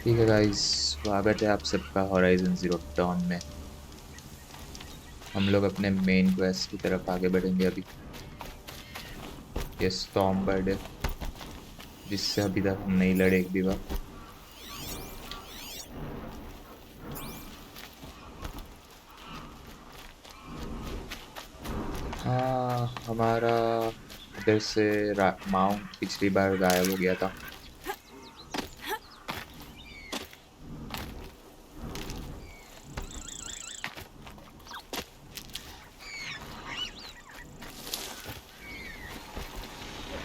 ठीक है गाइस, स्वागत है आप सबका हॉराइजन ज़ीरो डॉन में। हम लोग अपने मेन क्वेस्ट की तरफ आगे बढ़ेंगे अभी। ये स्टॉर्म बर्ड है जिससे अभी तक हम नहीं लड़े एक भी बार। हाँ, हमारा इधर से माउंट पिछली बार गायब हो गया था।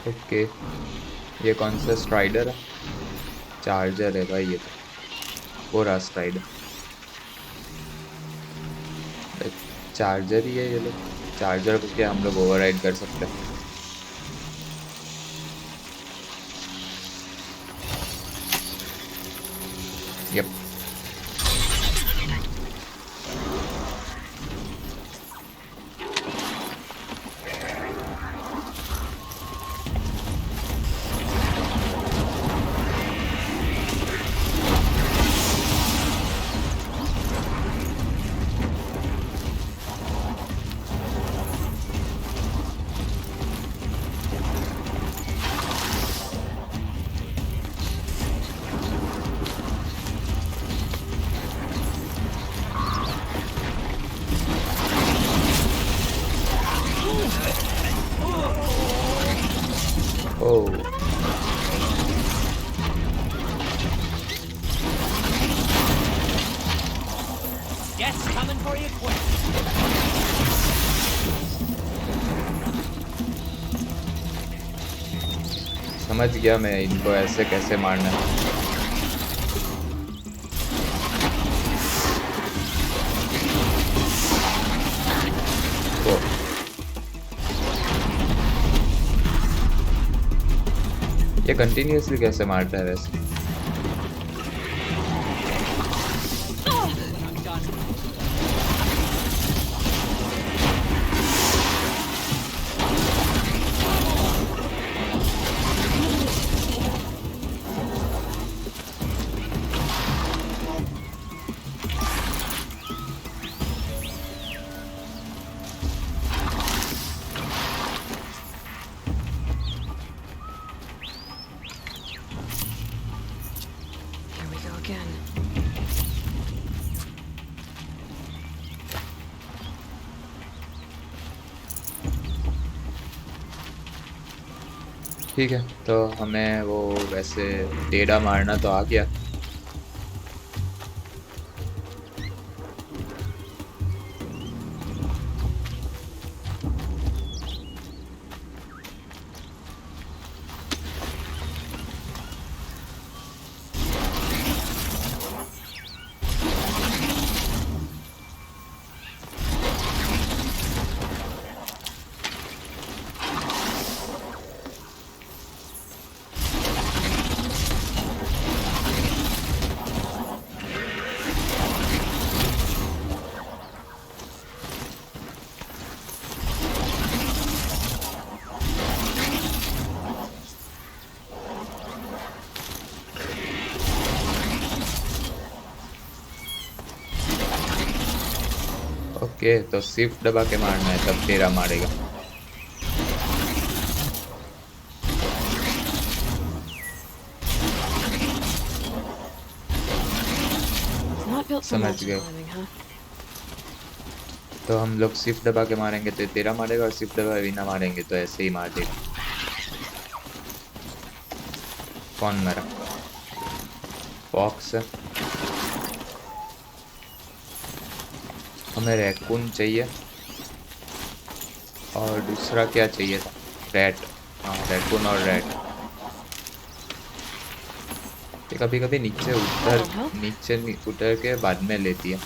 ओके, ये कौन सा स्ट्राइडर है? चार्जर है भाई, ये तो वो रहा स्ट्राइडर। चार्जर ही है ये लोग। चार्जर को क्या हम लोग ओवरराइड कर सकते हैं? Yup. Oh, Guests coming for you quick. समझ गया मैं इनको ऐसे कैसे मारना है। ओ, ये कंटिन्यूअसली कैसे मारता है वैसे? I'm done. Here we go again. ठीक है, तो हमें वो वैसे टेढ़ा मारना तो आ गया। ओके, तो शिफ्ट दबा के मारना है तब टेढ़ा मारेगा। Not built for समझ mountain गए। climbing, huh? तो हम लोग शिफ्ट दबा के मारेंगे तो टेढ़ा मारेगा, और शिफ्ट दबा बिना मारेंगे तो ऐसे ही मार देगा। कौन मरा? फॉक्स। हमें रैकून चाहिए, और दूसरा क्या चाहिए था? रैट। हाँ, रैकून और रैट। ये कभी कभी नीचे उतर के बाद में लेती है।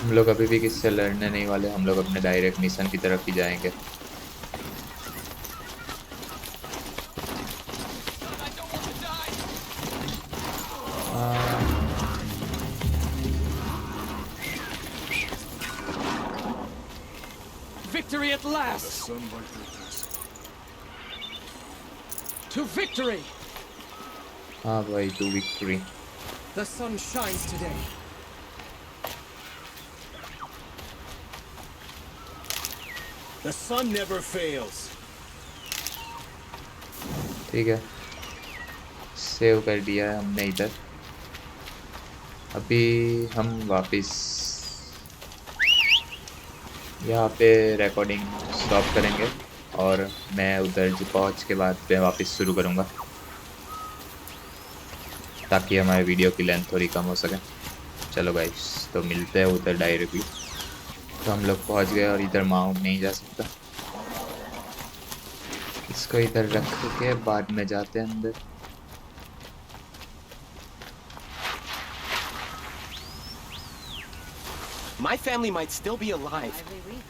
हम लोग अभी भी किससे लड़ने नहीं वाले, हम लोग अपने डायरेक्ट मिशन की तरफ ही जाएंगे। Victory at last. To victory! हाँ भाई, to victory. The sun shines today. The sun never fails. ठीक है, सेव कर दिया है हमने इधर। अभी हम वापस यहाँ पे रिकॉर्डिंग स्टॉप करेंगे और मैं उधर पहुँच के बाद मैं वापस शुरू करूँगा, ताकि हमारे वीडियो की लेंथ थोड़ी कम हो सके। चलो गाइस, तो मिलते हैं उधर डायरेक्टली। तो हम लोग पहुँच गए और इधर माउंट नहीं जा सकता, इसको इधर रख के बाद में जाते हैं अंदर। My family might still be alive,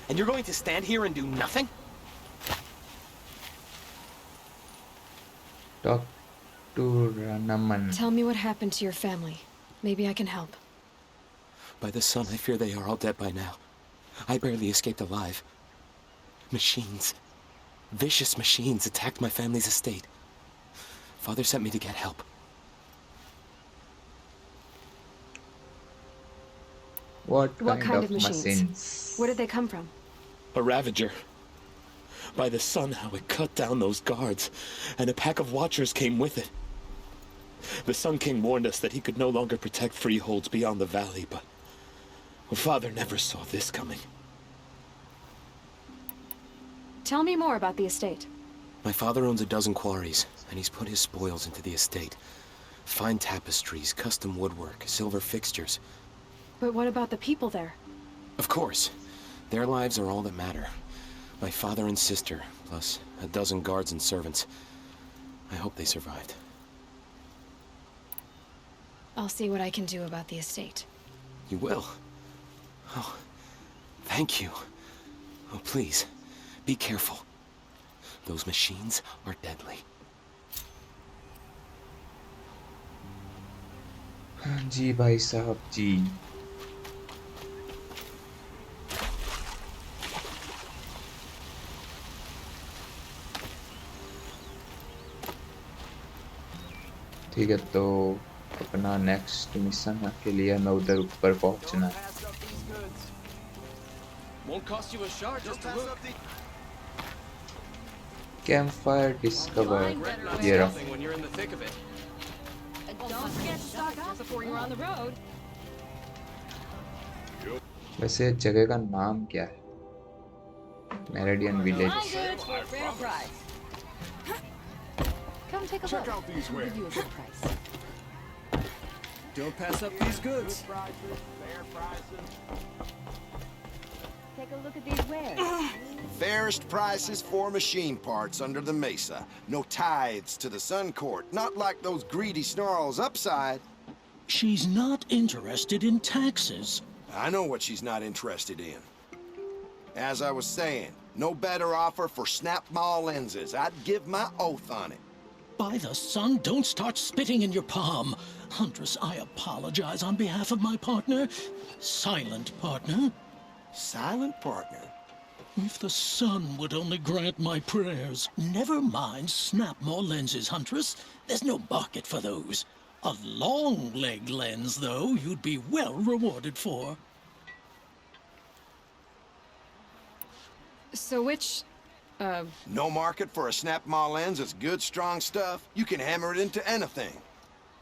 and you're going to stand here and do nothing? Talk to Ranaman. Tell me what happened to your family. Maybe I can help. By the sun, I fear they are all dead by now. I barely escaped alive. Machines. Vicious machines attacked my family's estate. Father sent me to get help. What kind of machines? machines? Where did they come from? A ravager. By the sun, how it cut down those guards, and a pack of watchers came with it. The Sun King warned us that he could no longer protect freeholds beyond the valley, but Father never saw this coming. Tell me more about the estate. My father owns a dozen quarries, and he's put his spoils into the estate. Fine tapestries, custom woodwork, silver fixtures. But what about the people there? Of course. Their lives are all that matter. My father and sister, plus a dozen guards and servants. I hope they survived. I'll see what I can do about the estate. You will? Oh, thank you. Oh, please, be careful. Those machines are deadly. जी भाई साहब जी। ठीक है, तो अपना next mission के लिए हमें उधर ऊपर पहुंचना है। कैंप फायर डिस्कवर, ये रहा। वैसे जगह का नाम क्या है? Meridian village. Come take a look. I'll give you a good price. Don't pass up these goods. Take a look at these wares. Fairest prices for machine parts under the mesa. No tithes to the Sun Court, not like those greedy snarls upside. She's not interested in taxes. I know what she's not interested in. As I was saying, no better offer for snap mall lenses. I'd give my oath on it. By the sun, don't start spitting in your palm. Huntress, I apologize on behalf of my partner. Silent partner. Silent partner? If the sun would only grant my prayers. Never mind snap more lenses, Huntress. There's no market for those. A long leg lens, though, you'd be well rewarded for. So which, No market for a snap mall lens is good, strong stuff. You can hammer it into anything.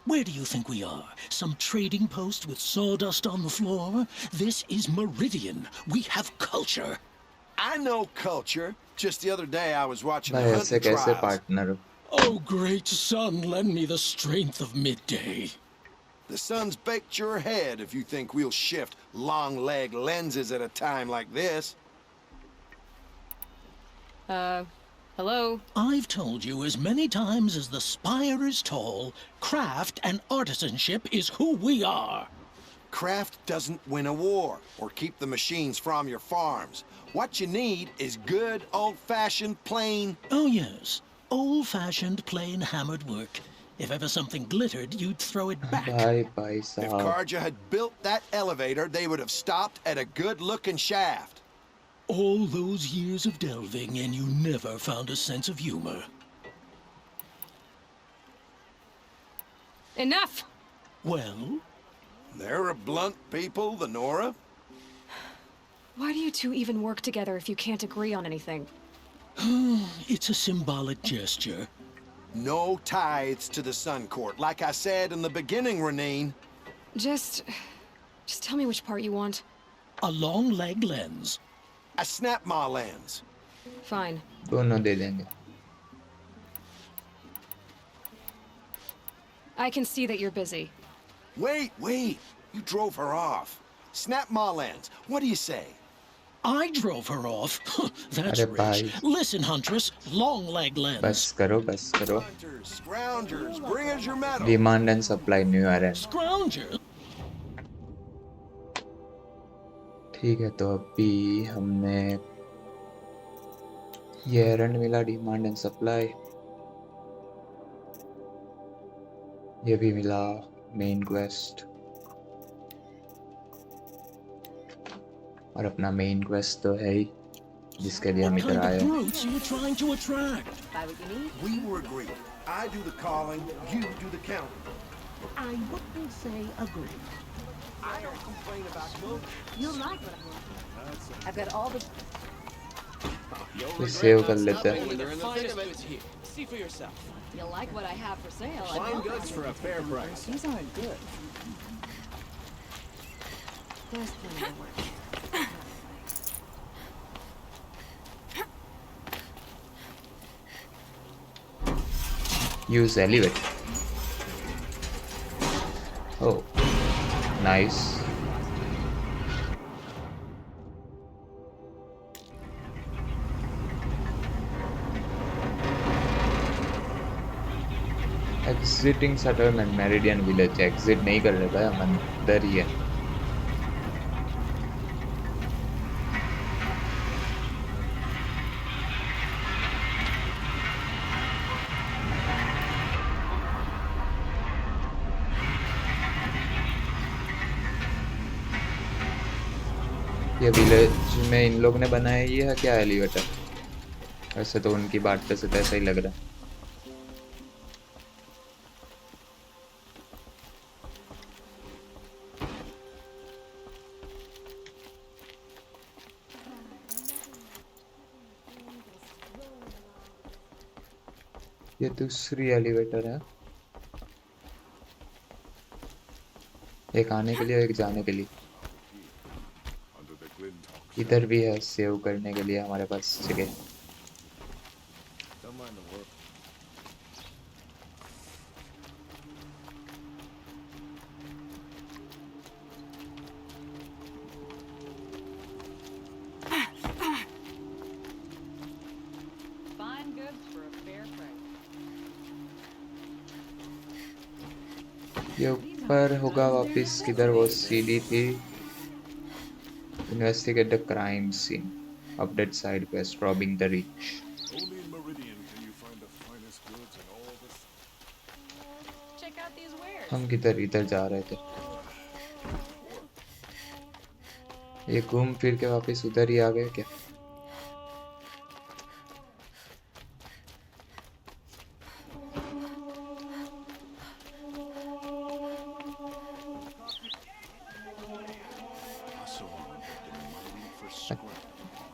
Where do you think we are? Some trading post with sawdust on the floor? This is Meridian. We have culture. I know culture. Just the other day I was watching भाई the ऐसे hunting कैसे trials. Partner हो? Oh, great sun, lend me the strength of midday. The sun's baked your head if you think we'll shift long leg lenses at a time like this. hello? I've told you as many times as the spire is tall, craft and artisanship is who we are. Craft doesn't win a war or keep the machines from your farms. What you need is good, old-fashioned, plain... Oh, yes. Old-fashioned, plain hammered work. If ever something glittered, you'd throw it back. भाई If साहब। Karja had built that elevator, they would have stopped at a good-looking shaft. All those years of delving, and you never found a sense of humor. Enough! Well, They're a blunt people, the Nora. Why do you two even work together if you can't agree on anything? it's a symbolic gesture. No tithes to the Sun Court. Like I said in the beginning, Renine. Just tell me which part you want. A long leg lens. I snap my lens. Fine. दोनों दे देंगे. I can see that you're busy. Wait. You drove her off. Snap my lens. What do you say? I drove her off. That's अरे rich. भाई. Listen, Huntress, long leg lens. बस करो. Hunters, scroungers, bring us your medal. Demand and supply new Erend. Scrounger. ठीक है, तो अभी हमने ये एरंड मिला, डिमांड एंड सप्लाई. ये भी मिला, मेन क्वेस्ट. और अपना मेन क्वेस्ट तो है ही, जिसके लिए हम What इधर kind आए of हैं. brutes are you trying to attract? Buy what you need. We were agreed. I do the calling, you do the counting. I wouldn't say agree. I don't complain about smoke. You'll like what I'm working. I've got all the... तो save कर लेते हैं. When they're in the thick of it. See for yourself. You'll like what I have for sale. I Fine promise. goods for a fair price. These aren't good. There's plenty of work. Use elevator. Oh, nice. Exiting settlement Meridian Village. Exit नहीं कर रहे भाई, हम अंदर ही है. ये village में इन लोग ने बनाया, ये है क्या एलिवेटर? वैसे तो उनकी बात पे से तो ऐसा ही लग रहा है. ये दूसरी एलिवेटर है, एक आने के लिए एक जाने के लिए. इधर भी है सेव करने के लिए हमारे पास जगह. Fine goods for a fair price. ये ऊपर होगा वापस, किधर वो सीडी थी. Investigate the crime scene. Update side quest, robbing the rich. Only in Meridian can you find the finest goods and all this. Check out these wares. हम किधर इधर जा रहे थे. ये घूम फिर के वापस उधर ही आ गए क्या?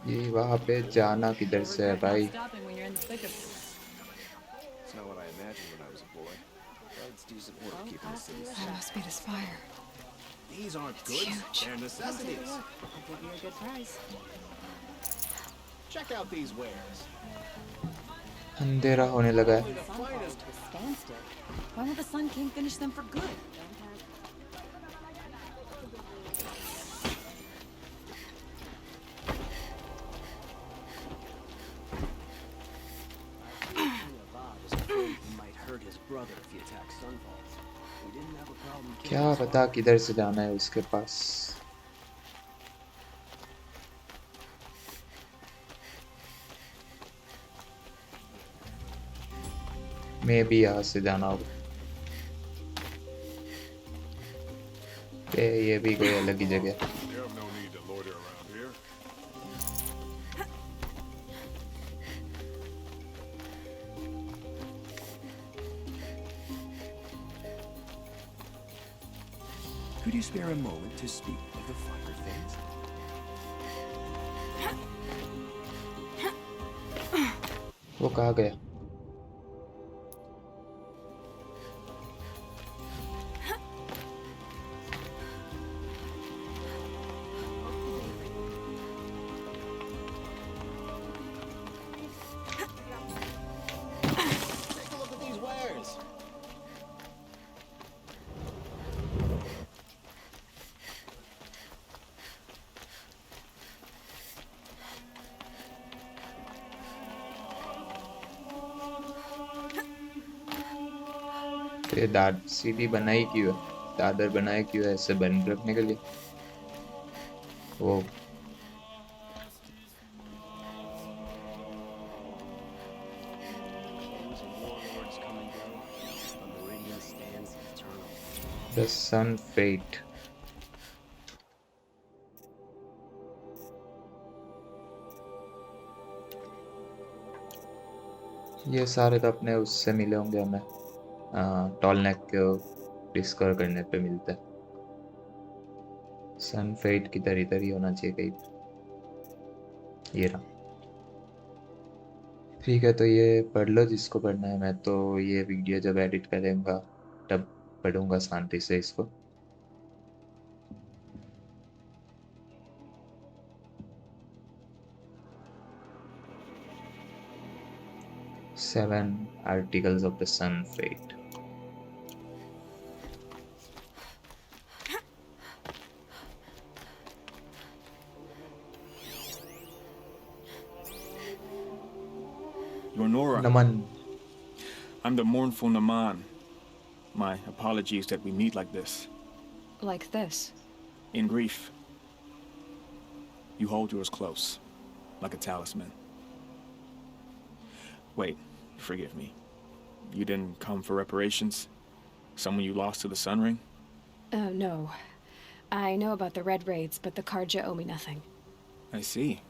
ये वहाँ पे जाना किधर से है भाई? Stopping when you're in the thick of it. It's not what I imagined when I was a boy. That's decent work keeping the city. That must be the spire. These aren't It's goods. huge. They're necessities. I'll give you a good price. Check out these wares. अंधेरा होने लगा है. The sun falls to a standstill. Why won't the Sun King finish them for good? Avad is afraid he might hurt his brother if he attacks Sunfalls. We didn't have a problem killing क्या पता किधर से जाना है उसके पास. मैं भी यहाँ से जाना होगा. ये भी कोई अलग ही जगह. You have no need to loiter around here. Could you spare a moment to speak of the finer things? वो कहाँ गया? Take a look at these wares. तो ये सीढ़ी बनाई क्यों है? दादर बनाए क्यों है? ऐसे बंद रखने के लिए? वो Kings and warlords come and go. The meridian stands eternal. the sun fate. ये सारे तो अपने उससे मिले होंगे हमें, टॉल नेक को डिस्कवर करने पे मिलता है। सन फेट की तरह ही होना चाहिए कहीं। ये रहा। ठीक है, तो ये पढ़ लो जिसको पढ़ना है। मैं तो ये वीडियो जब एडिट करूँगा तब पढ़ूंगा शांति से इसको। Seven articles of the sun fate. You're Nora. Naman. I'm the mournful Naman. My apologies that we meet like this. Like this? In grief. You hold yours close, like a talisman. Wait, forgive me. You didn't come for reparations? Someone you lost to the Sun Ring? No. I know about the Red Raids, but the Karja owe me nothing. I see.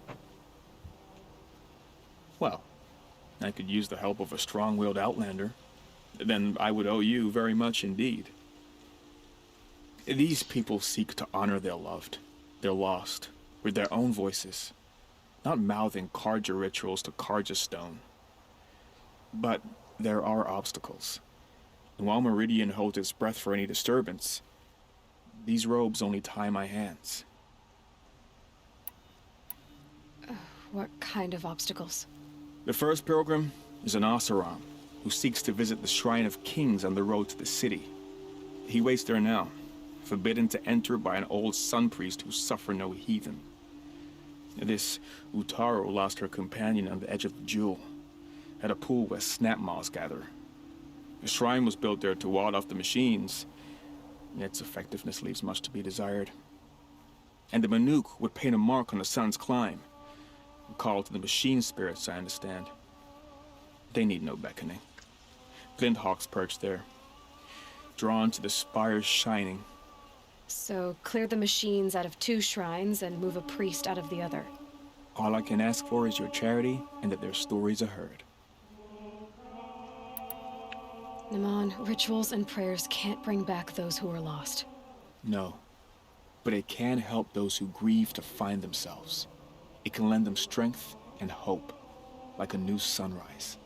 Well, I could use the help of a strong-willed outlander. Then I would owe you very much indeed. These people seek to honor their loved, their lost, with their own voices, not mouthing Karja rituals to Karja stone. But there are obstacles. And while Meridian holds its breath for any disturbance, these robes only tie my hands. What kind of obstacles? The first pilgrim is an Oseram, who seeks to visit the Shrine of Kings on the road to the city. He waits there now, forbidden to enter by an old sun priest who suffer no heathen. This Utaru lost her companion on the edge of the jewel, at a pool where snap moths gather. The shrine was built there to ward off the machines, yet its effectiveness leaves much to be desired. And the Manuk would paint a mark on the sun's climb, a call to the machine spirits, I understand. They need no beckoning. Flint hawks perch there, drawn to the spires shining. So clear the machines out of 2 shrines and move a priest out of the other. All I can ask for is your charity and that their stories are heard. Naman, rituals and prayers can't bring back those who are lost. No, but it can help those who grieve to find themselves. It can lend them strength and hope, like a new sunrise.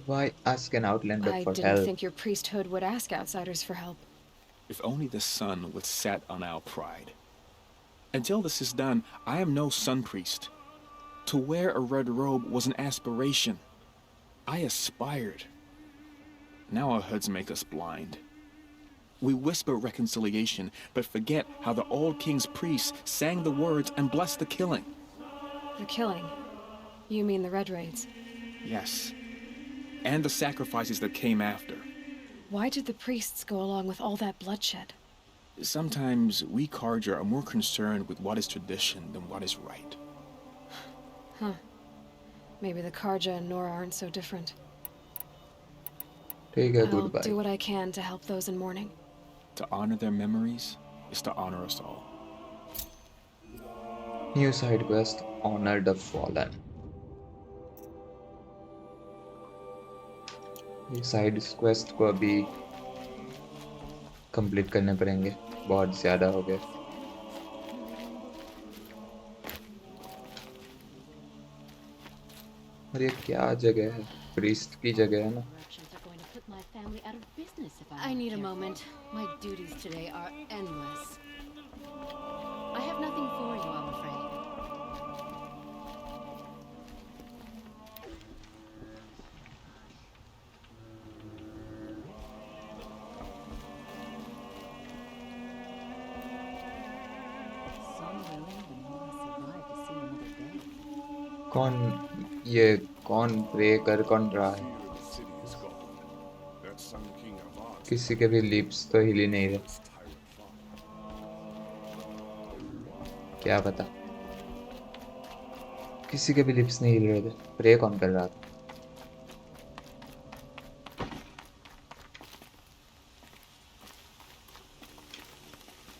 Why ask an outlander I for didn't help? think your priesthood would ask outsiders for help. If only the sun would set on our pride. Until this is done, I am no sun priest. To wear a red robe was an aspiration. I aspired. Now our hoods make us blind. We whisper reconciliation, but forget how the old king's priests sang the words and blessed the killing. The killing? You mean the Red Raids? Yes. And the sacrifices that came after. Why did the priests go along with all that bloodshed? Sometimes we Karja are more concerned with what is tradition than what is right. Huh. Maybe the Karja and Nora aren't so different. Take a I'll goodbye. do what I can to help those in mourning. To honor their memories is to honor us all. New side quest, Honor the Fallen. ये side quest को अभी complete करने पड़ेंगे, बहुत ज़्यादा हो गए। और ये क्या जगह है? प्रीस्ट की जगह है ना? I need a moment. My duties today are endless. I have nothing for you, I'm afraid. कौन ये कौन प्रे कर कौन रहा है? The city is gone. That Sun King Avad किसी के भी लिप्स तो हिल ही नहीं रहे। his tyrant father. क्या पता, किसी के भी लिप्स नहीं हिल रहे थे। प्रे कौन कर रहा था?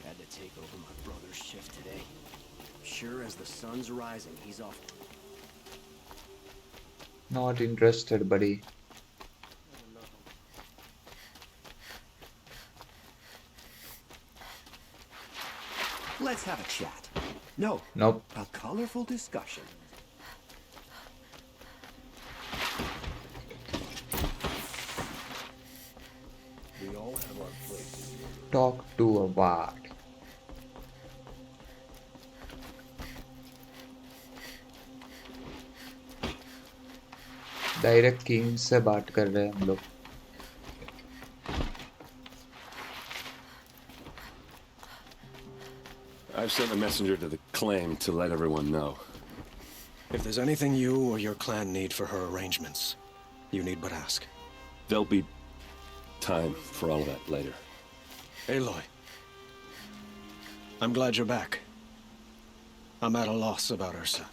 Had to take over my brother's shift today. Sure as the sun's rising, he's off. Not interested, buddy. Let's have a chat. No. Nope. A colorful discussion. We all have our place. Talk to Avad. Direct king से बात कर रहे हैं हम लोग। I've sent a messenger to the claim to let everyone know. If there's anything you or your clan need for her arrangements, you need but ask. There'll be time for all of that later. Aloy, I'm glad you're back. I'm at a loss about Ursa.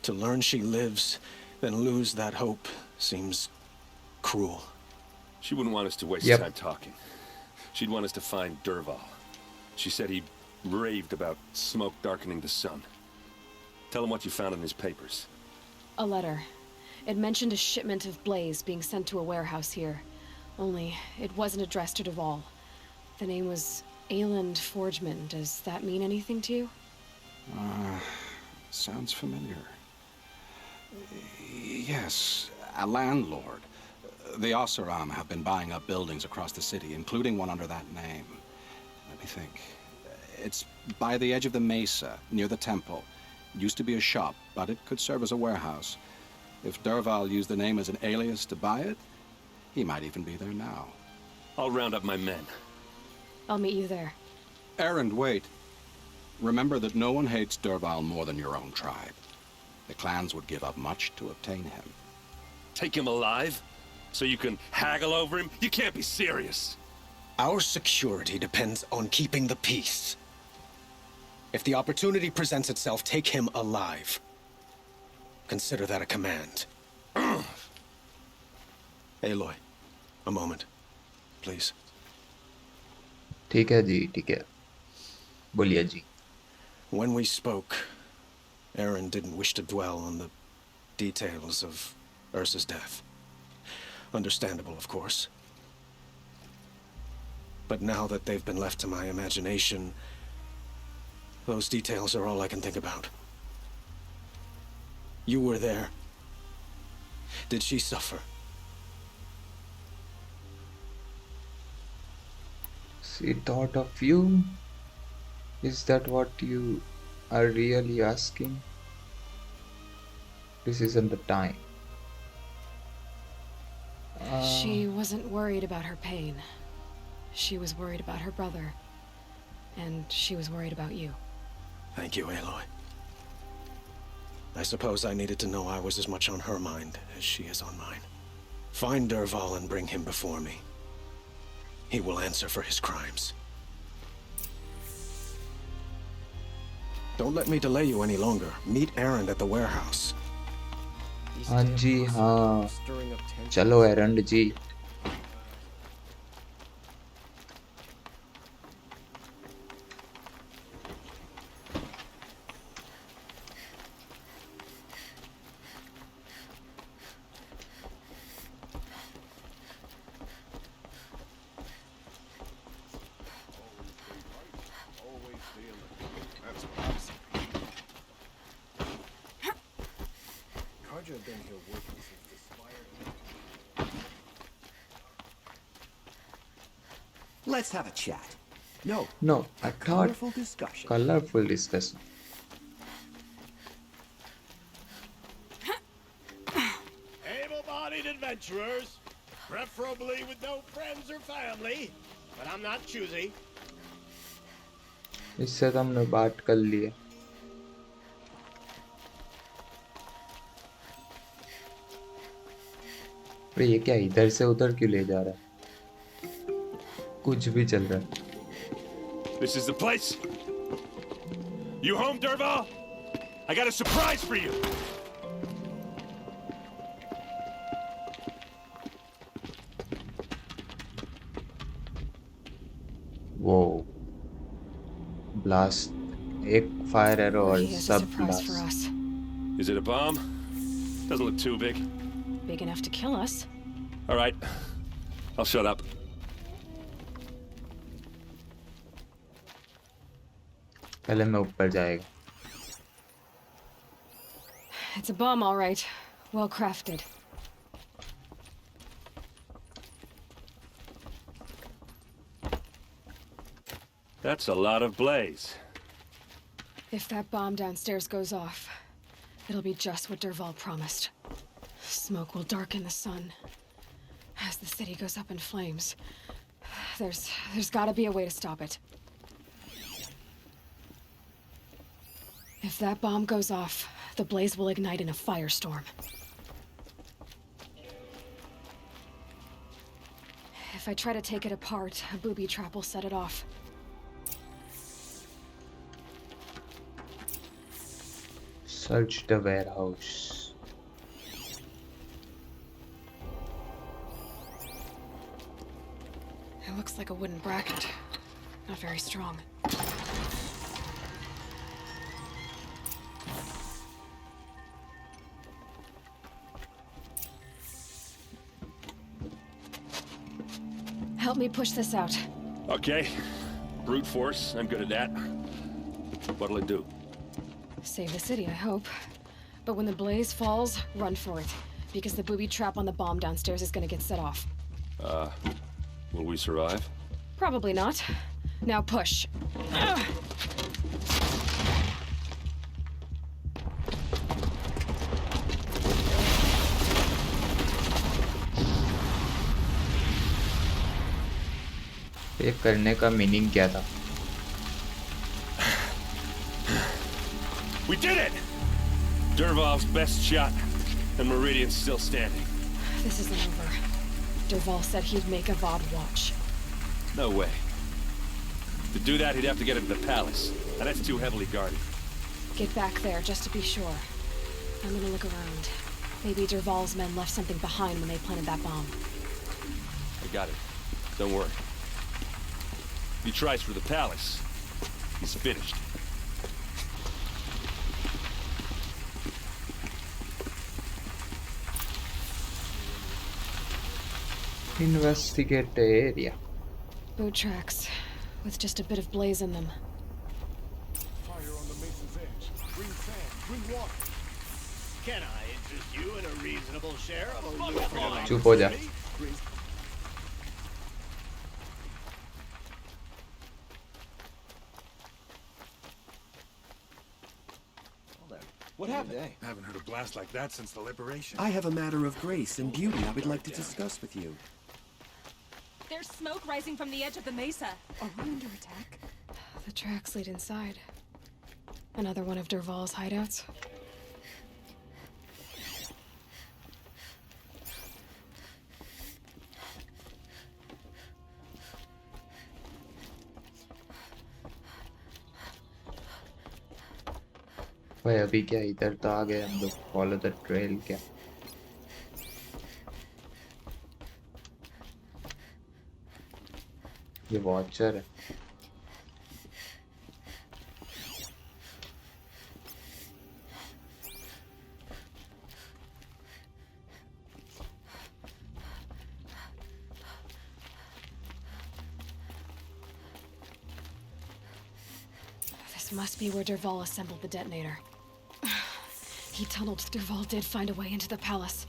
To learn she lives, then lose that hope seems cruel. She wouldn't want us to waste Yep. time talking. She'd want us to find Dervahl. She said he raved about smoke darkening the sun. Tell him what you found in his papers. A letter. It mentioned a shipment of blaze being sent to a warehouse here. Only, it wasn't addressed to Dervahl. The name was Erend Forgeman. Does that mean anything to you? Sounds familiar. Yes, a landlord. The Oseram have been buying up buildings across the city, including one under that name. Let me think. It's by the edge of the mesa, near the temple. Used to be a shop, but it could serve as a warehouse. If Dervahl used the name as an alias to buy it, he might even be there now. I'll round up my men. I'll meet you there. Erend, wait. Remember that no one hates Dervahl more than your own tribe. The clans would give up much to obtain him. Take him alive? So you can haggle over him? You can't be serious. Our security depends on keeping the peace. If the opportunity presents itself, take him alive. Consider that a command. Aloy, a moment, please. ठीक है जी, ठीक है। बोलिए जी। When we spoke, Erend didn't wish to dwell on the details of Ursa's death. Understandable, of course. But now that they've been left to my imagination, those details are all I can think about. You were there. Did she suffer? She thought of you? Is that what you are really asking? This isn't the time. She wasn't worried about her pain. She was worried about her brother. And she was worried about you. Thank you, Aloy. I suppose I needed to know I was as much on her mind as she is on mine. Find Dervahl and bring him before me. He will answer for his crimes. Don't let me delay you any longer. Meet Erend at the warehouse. हाँ जी हाँ, चलो एरंड जी। Roger had been here working since the spire. Let's have a chat. No. No, I thought colorful discussion. Colorful discussion. Able-bodied adventurers, preferably with no friends or family, but I'm not choosy. इससे तो हमने बात कर ली है. अरे ये क्या इधर से उधर क्यों ले जा रहा है? कुछ भी चल रहा है. This is the place. You home, Dervahl? I got a surprise for you. Whoa. Blast. एक fire arrow और सब blast. Is it a bomb? Doesn't look too big. Big enough to kill us. All right. I'll shut up. पहले मैं ऊपर जाएगा. It's a bomb, all right. Well crafted. That's a lot of blaze. If that bomb downstairs goes off, it'll be just what Dervahl promised. Smoke will darken the sun. As the city goes up in flames, there's gotta be a way to stop it. If that bomb goes off, the blaze will ignite in a firestorm. If I try to take it apart, a booby trap will set it off. Search the warehouse. It looks like a wooden bracket. Not very strong. Help me push this out. Okay. Brute force, I'm good at that. What'll it do? Save the city, I hope. But when the blaze falls, run for it. Because the booby trap on the bomb downstairs is gonna get set off. Will we survive? Probably not. Now push. Ugh. ये करने का meaning क्या था? We did it! Dervahl's best shot, and Meridian's still standing. This isn't over. Dervahl said he'd make Avad watch. No way. To do that, he'd have to get into the palace, and that's too heavily guarded. Get back there, just to be sure. I'm gonna look around. Maybe Dervahl's men left something behind when they planted that bomb. I got it. Don't worry. If he tries for the palace, he's finished. Investigate the area. Boot tracks, with just a bit of blaze in them. Fire on the mesa's edge. Bring sand, bring water. Can I interest you in a reasonable share of a lucrative चुप हो जा. What happened? I haven't heard a blast like that since the liberation. I have a matter of grace and beauty I would like to discuss with you. There's smoke rising from the edge of the mesa. Are we under attack? The tracks lead inside. Another one of Dervahl's hideouts. भाई अभी क्या इधर तो आ गए हम लोग. Follow the trail क्या? ये वॉचर है. This must be where Dervahl assembled the detonator. he tunneled, Dervahl did find a way into the palace.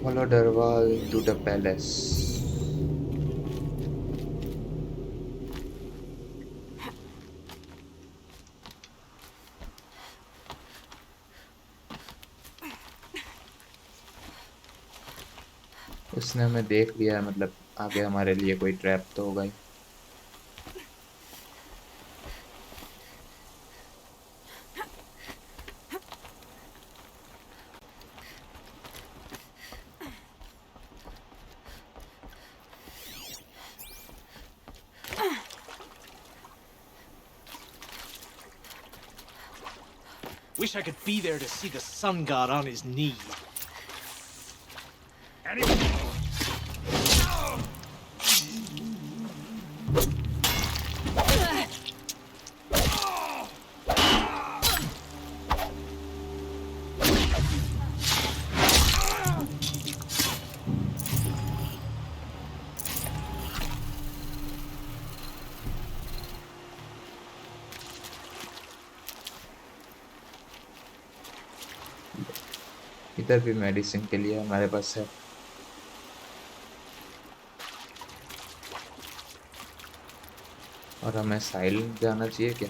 Follow Dervahl to the palace. उसने हमें देख लिया है, मतलब आगे हमारे लिए कोई ट्रैप तो होगा ही। Wish I could be there to see the sun god on his knee. इधर भी मेडिसिन के लिए हमारे पास है। और हमें साइलेंट जाना चाहिए क्या?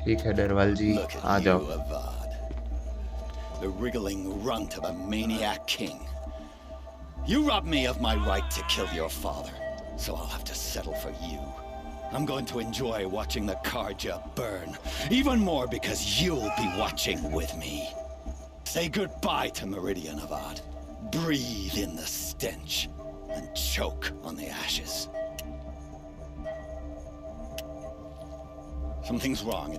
ठीक है डरवाल जी, आ जाओ। Avad, the wriggling runt of a maniac king. You robbed me of my right to kill your father, so I'll have to settle for you. I'm going to enjoy watching the Karja burn, even more because you'll be watching with me. Say goodbye to Meridian, Avad. Breathe in the stench, and choke on the ashes. Something's wrong.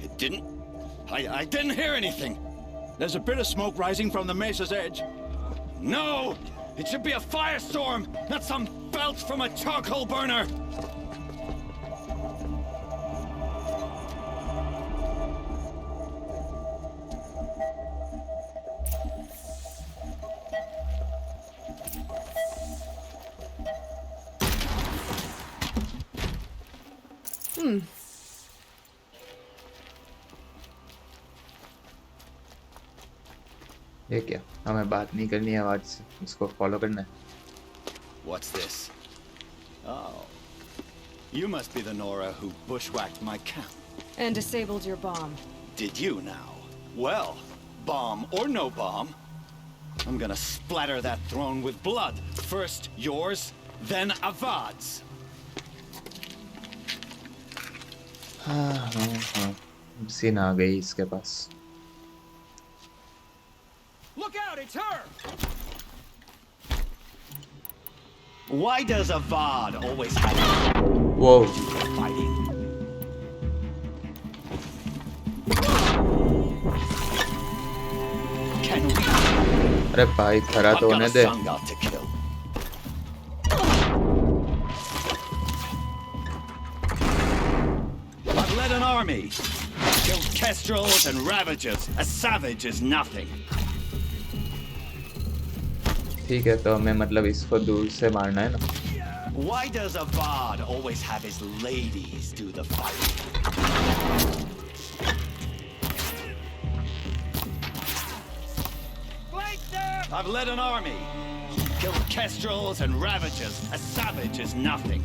It didn't... I didn't hear anything. There's a bit of smoke rising from the mesa's edge. No! It should be a firestorm, not some belch from a charcoal burner! ये क्या? हमें बात नहीं करनी है आवाज से, उसको फॉलो करना है। What's this? Oh. You must be the Nora who bushwhacked my camp. And disabled your bomb. Did you now? Well, bomb or no bomb, I'm gonna splatter that throne with blood. First yours, then Avad's. हाँ, scene आ गई इसके पास। Look out, it's her! Why does Avad always have Whoa. fighting? Can we? अरे भाई खरा तो होने दे। I've led an army, killed kestrels and ravagers. A savage is nothing. ठीक है, तो हमें मतलब इसको दूर से मारना है ना। Why does Avad always have his ladies do the fighting? I've led an army, killed kestrels and ravagers. A savage is nothing.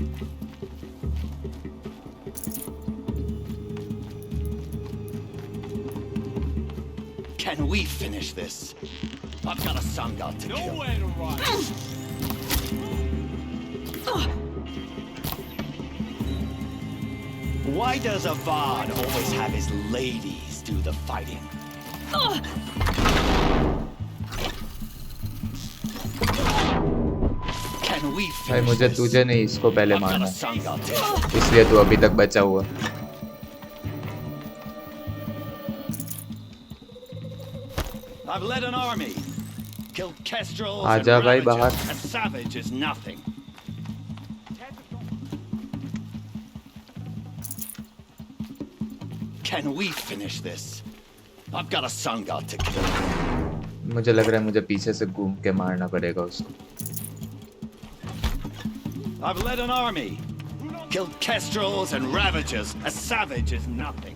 Can we finish this? I've got a sun god to kill. Nowhere to run. Why does Avad always have his ladies do the fighting? Can we भाई finish मुझे this? तुझे नहीं इसको पहले I've got मारना a है, sun god too. इसलिए तू अभी तक बचा हुआ। I've led an army. Killed kestrels and आजा भाई ravages. बाहर। A savage is nothing. Can we finish this? I've got a sun god to kill. मुझे लग रहा है मुझे पीछे से घूम के मारना पड़ेगा उसको। I've led an army. Killed kestrels and ravages. A savage is nothing.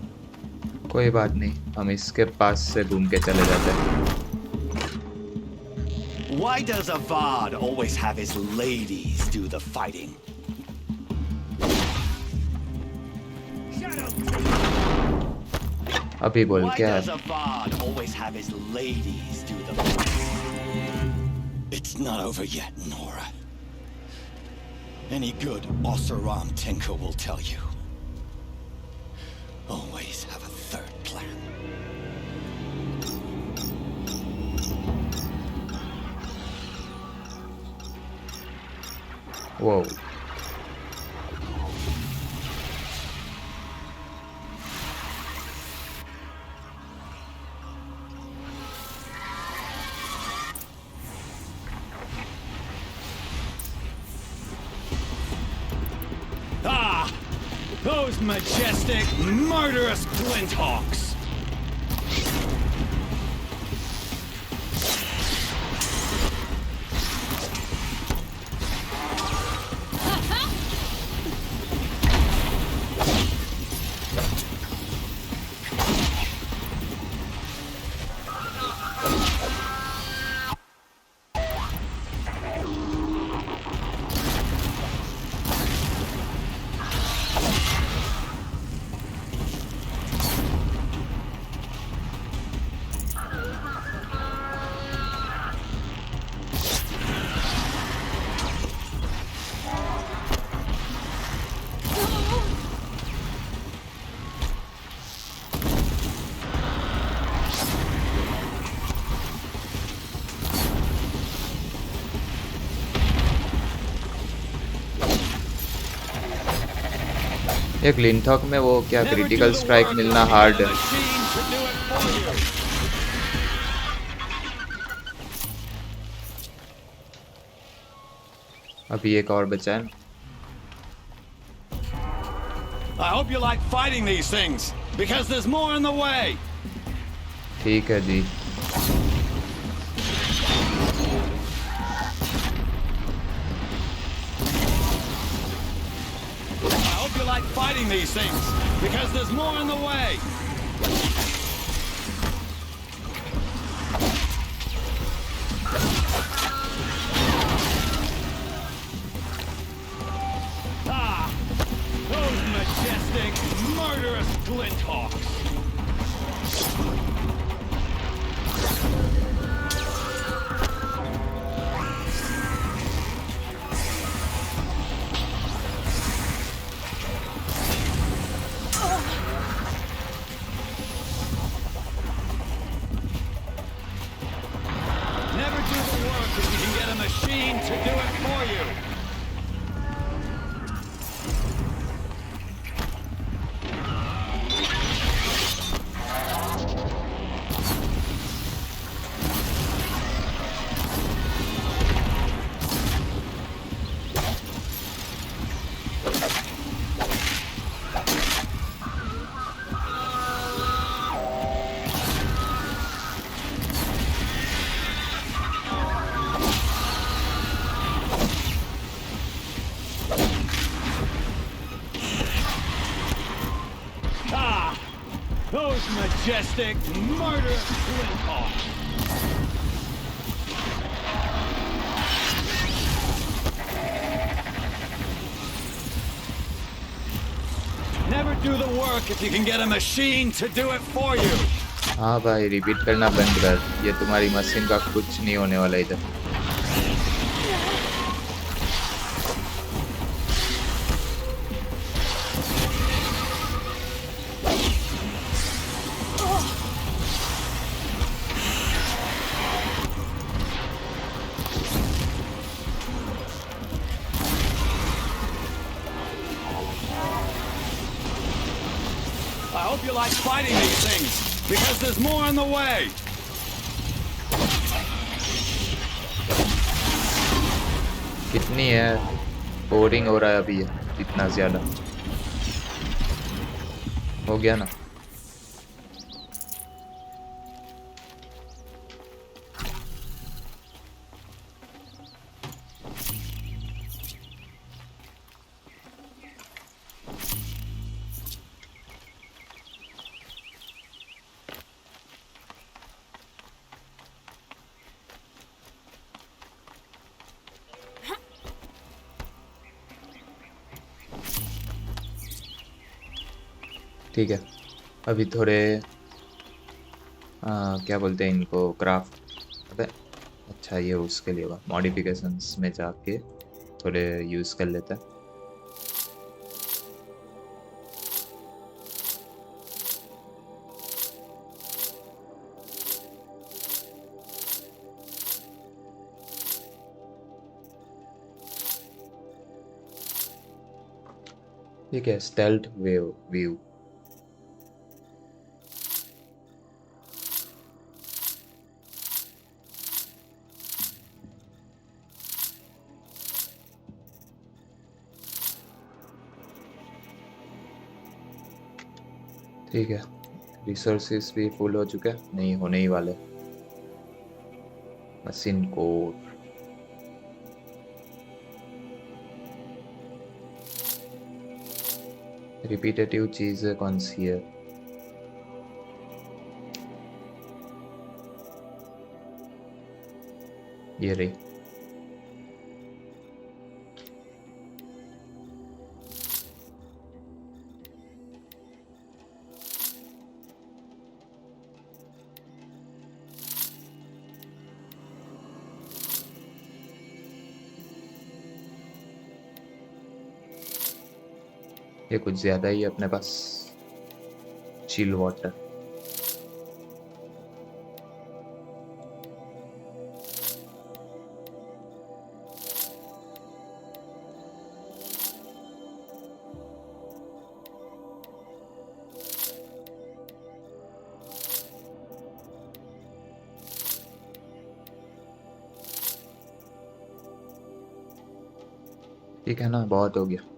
कोई बात नहीं, हम इसके पास से घूम के चले जाते हैं। Why does Avad always have his ladies do the fighting? अभी बोल Why क्या does है? Avad always have his ladies do the fighting? It's not over yet, Nora. Any good Oseram tinker will tell you. Always have a third plan. Whoa. Ah! Those majestic, murderous glinthawks! एक लिंथॉक में वो क्या critical strike मिलना hard है। अभी एक और बचा है। I hope you like fighting these things, because there's more in the way. ठीक है जी। I hope you like fighting these things, because there's more in the way. Ah! Those majestic, murderous glinthawks! Never do the work if you can get a machine to do it for you. Ah! Those majestic, murderous glinthawks! Never do the work if you can get a machine to do it for you. हाँ भाई, repeat करना बंद कर। ये तुम्हारी machine का कुछ नहीं होने वाला इधर। you like fighting these things, because there's more on the way. कितनी है? बोरिंग हो रहा है अभी इतना ज्यादा हो गया ना। ठीक है, अभी थोड़े क्या बोलते हैं इनको, क्राफ्ट। अबे अच्छा, ये उसके लिए हुआ, मॉडिफिकेशंस में जाके थोड़े यूज़ कर लेते हैं। ठीक है, स्टेल्थ व्यू। ठीक है, रिसोर्सेस भी फुल हो चुके हैं, नहीं होने ही वाले। मशीन कोड, रिपीटेटिव चीज़ कौन सी है? ये रही। ये कुछ ज्यादा ही है अपने पास। चिल वाटर, ठीक है ना, बहुत हो गया।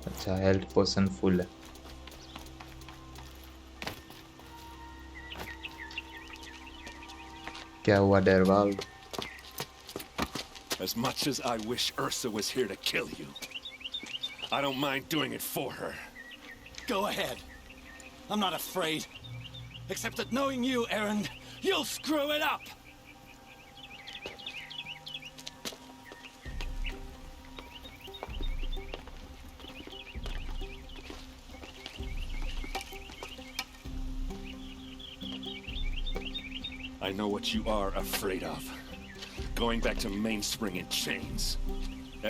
अच्छा, हेल्थ पोशन फुल है। क्या हुआ डेरवाल? As much as I wish Ursa was here to kill you, I don't mind doing it for her. Go ahead. I'm not afraid. Except that knowing you, Erend, you'll screw it up! I know what you are afraid of. Going back to Mainspring in chains.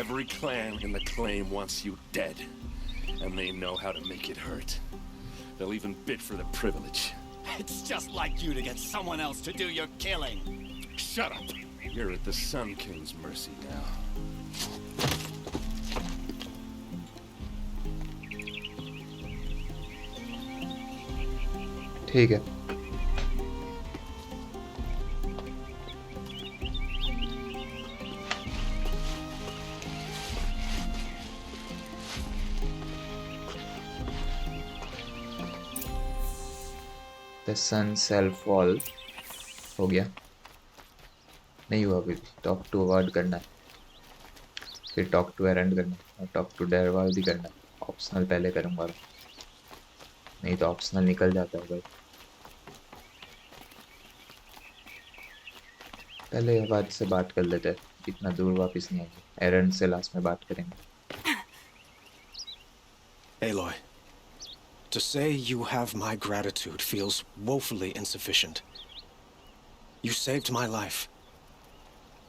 Every clan in the claim wants you dead. And they know how to make it hurt. They'll even bid for the privilege. It's just like you to get someone else to do your killing. Shut up! You're at the Sun King's mercy now. ठीक है, the sun cell fall हो गया। नहीं हुआ अभी, talk to award करना है, फिर टॉक टू एरेंड करना है, और टॉक टू डेरवाल भी करना है। ऑप्शनल पहले करूँगा, नहीं तो ऑप्शनल निकल जाता है भाई। पहले अवाद से बात कर लेते हैं, इतना दूर वापस नहीं आएंगे। एरेंड से लास्ट में बात करेंगे। Aloy, to say you have my gratitude feels woefully insufficient. You saved my life.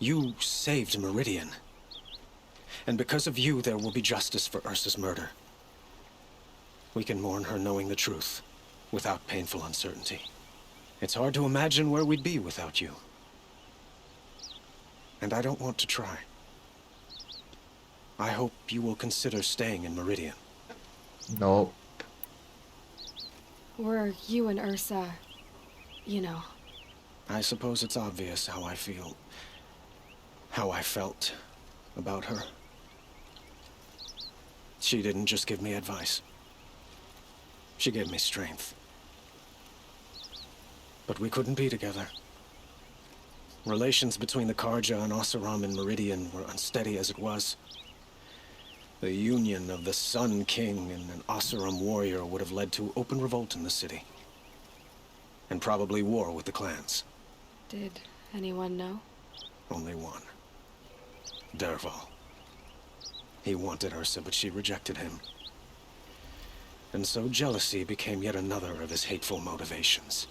You saved Meridian. And because of you, there will be justice for Ursa's murder. We can mourn her knowing the truth, without painful uncertainty. It's hard to imagine where we'd be without you. and I don't want to try. I hope you will consider staying in Meridian. No. Were you and Ursa, you know? I suppose it's obvious how I feel. How I felt about her. She didn't just give me advice. She gave me strength. But we couldn't be together. Relations between the Karja and Oseram in Meridian were unsteady as it was. The union of the Sun King and an Oseram warrior would have led to open revolt in the city. And probably war with the clans. Did anyone know? Only one. Dervahl. He wanted Ursa, but she rejected him. And so jealousy became yet another of his hateful motivations.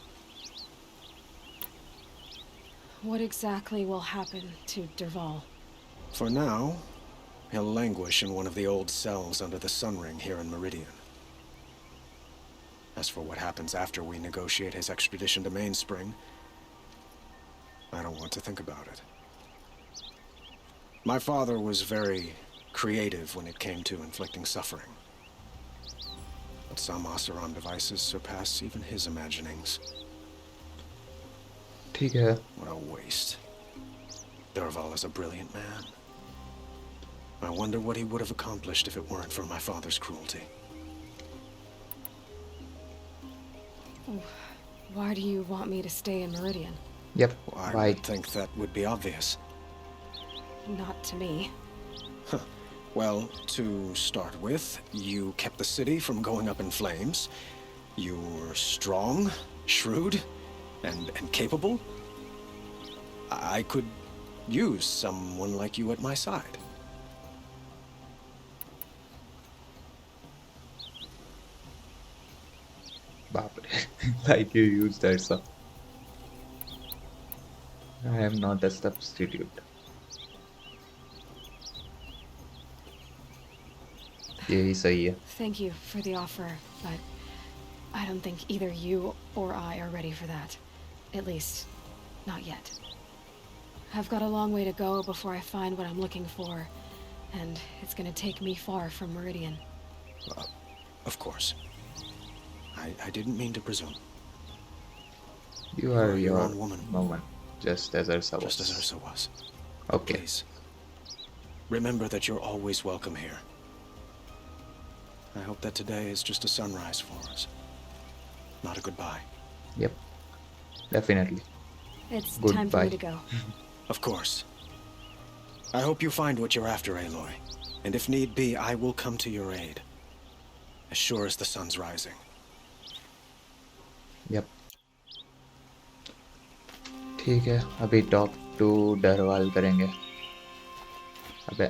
What exactly will happen to Dervahl? For now, he'll languish in one of the old cells under the Sun Ring here in Meridian. As for what happens after we negotiate his extradition to Mainspring, I don't want to think about it. My father was very creative when it came to inflicting suffering. But some Oseram devices surpass even his imaginings. ठीक है. What a waste. Dervahl is a brilliant man. I wonder what he would have accomplished if it weren't for my father's cruelty. Why do you want me to stay in Meridian? Yep. I would think that would be obvious. Not to me. Well, to start with, you kept the city from going up in flames. You were strong, shrewd, and capable. I could use someone like you at my side. Like you used Ursa. I am not a substitute. यही सही है. Thank you for the offer, but I don't think either you or I are ready for that. At least, not yet. I've got a long way to go before I find what I'm looking for, and it's gonna take me far from Meridian. Of course. I didn't mean to presume. You are your own woman. Just as Ursa was. Just as Ursa was. Okay. Please, remember that you're always welcome here. I hope that today is just a sunrise for us. Not a goodbye. Yep. Definitely. It's Goodbye. time for me to go. Of course. I hope you find what you're after, Aloy. And if need be, I will come to your aid. As sure as the sun's rising. Yep. ठीक है, अभी top to डरवाल करेंगे. अबे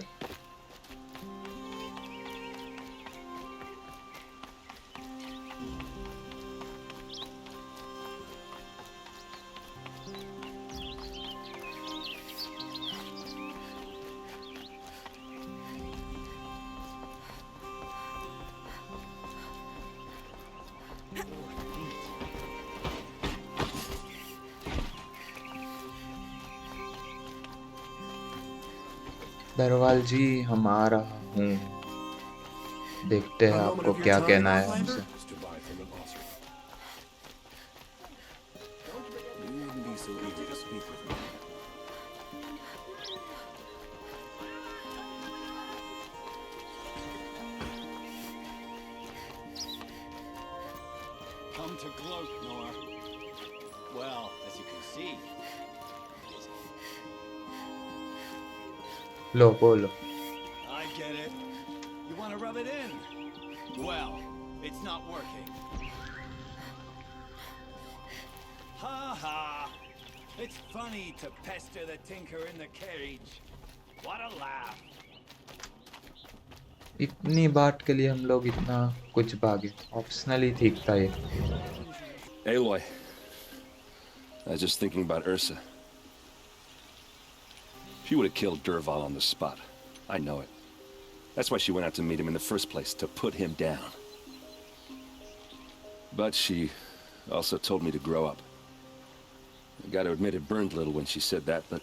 दरवाल जी, हम आ रहा हूँ. देखते हैं आपको क्या कहना है हमसे. Come to gloat, Nora. Well, as you can see, लो बोलो. I get it. You want to rub it in? Well, it's not working. Ha ha. It's funny to pester the tinker in the cage. What a laugh. इतनी बात के लिए हम लोग इतना कुछ भागे. ऑप्शनली ठीक था ये. Aloy, I was just thinking about Ursa. She would have killed Dervahl on the spot. I know it. That's why she went out to meet him in the first place, to put him down. But she also told me to grow up. I gotta admit it burned a little when she said that, but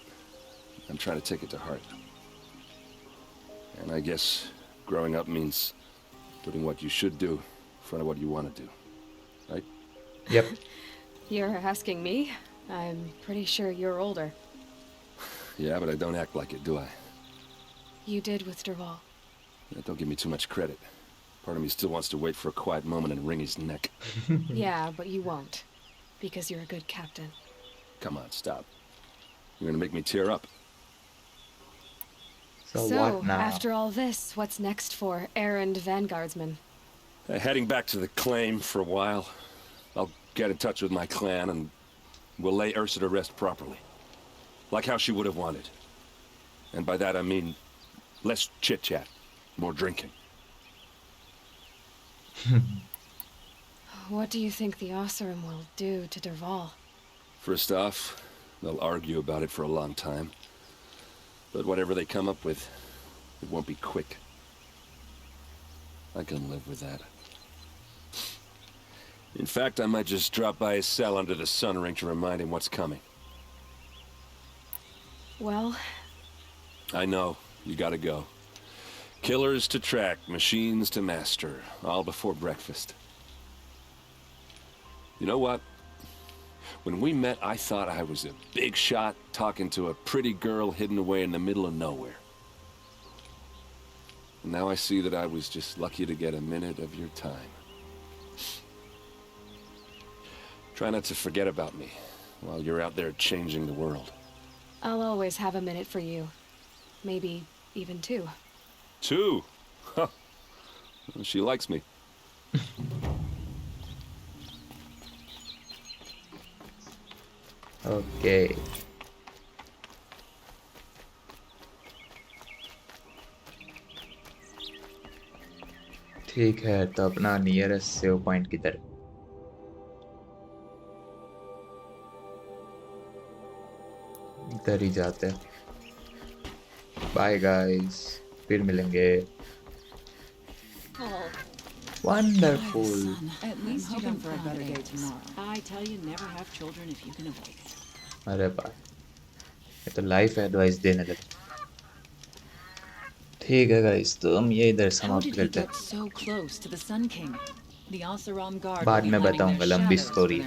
I'm trying to take it to heart. And I guess growing up means putting what you should do in front of what you want to do. Right? Yep. You're asking me? I'm pretty sure you're older. Yeah, but I don't act like it, do I? You did with Dervahl. Yeah, don't give me too much credit. Part of me still wants to wait for a quiet moment and wring his neck. Yeah, but you won't. Because you're a good captain. Come on, stop. You're gonna make me tear up. So what now? After all this, what's next for Erend Vanguardsman? Heading back to the claim for a while. I'll get in touch with my clan and we'll lay Ursa to rest properly. Like how she would have wanted. And by that I mean less chit-chat, more drinking. What do you think the Oseram will do to Dervahl? First off, they'll argue about it for a long time. But whatever they come up with, it won't be quick. I can live with that. In fact, I might just drop by his cell under the sun ring to remind him what's coming. Well... I know, you gotta go. Killers to track, machines to master, all before breakfast. You know what? When we met, I thought I was a big shot talking to a pretty girl hidden away in the middle of nowhere. And now I see that I was just lucky to get a minute of your time. Try not to forget about me while you're out there changing the world. I'll always have a minute for you. Maybe even 2. 2? Huh. She likes me. Okay. ठीक है, तो अपना nearest save point किधर? इधर ही जाते हैं. Bye guys, फिर मिलेंगे. Wonderful. At least you don't for a better day tomorrow. I tell you, never have children if you can avoid it. अरे भाई, ये तो लाइफ एडवाइस देने लगे. ठीक है गाइस, तो हम ये इधर समाप्त करते हैं. So close to the Sun King. The Oseram Guard बाद में बताऊंगा, लंबी स्टोरी.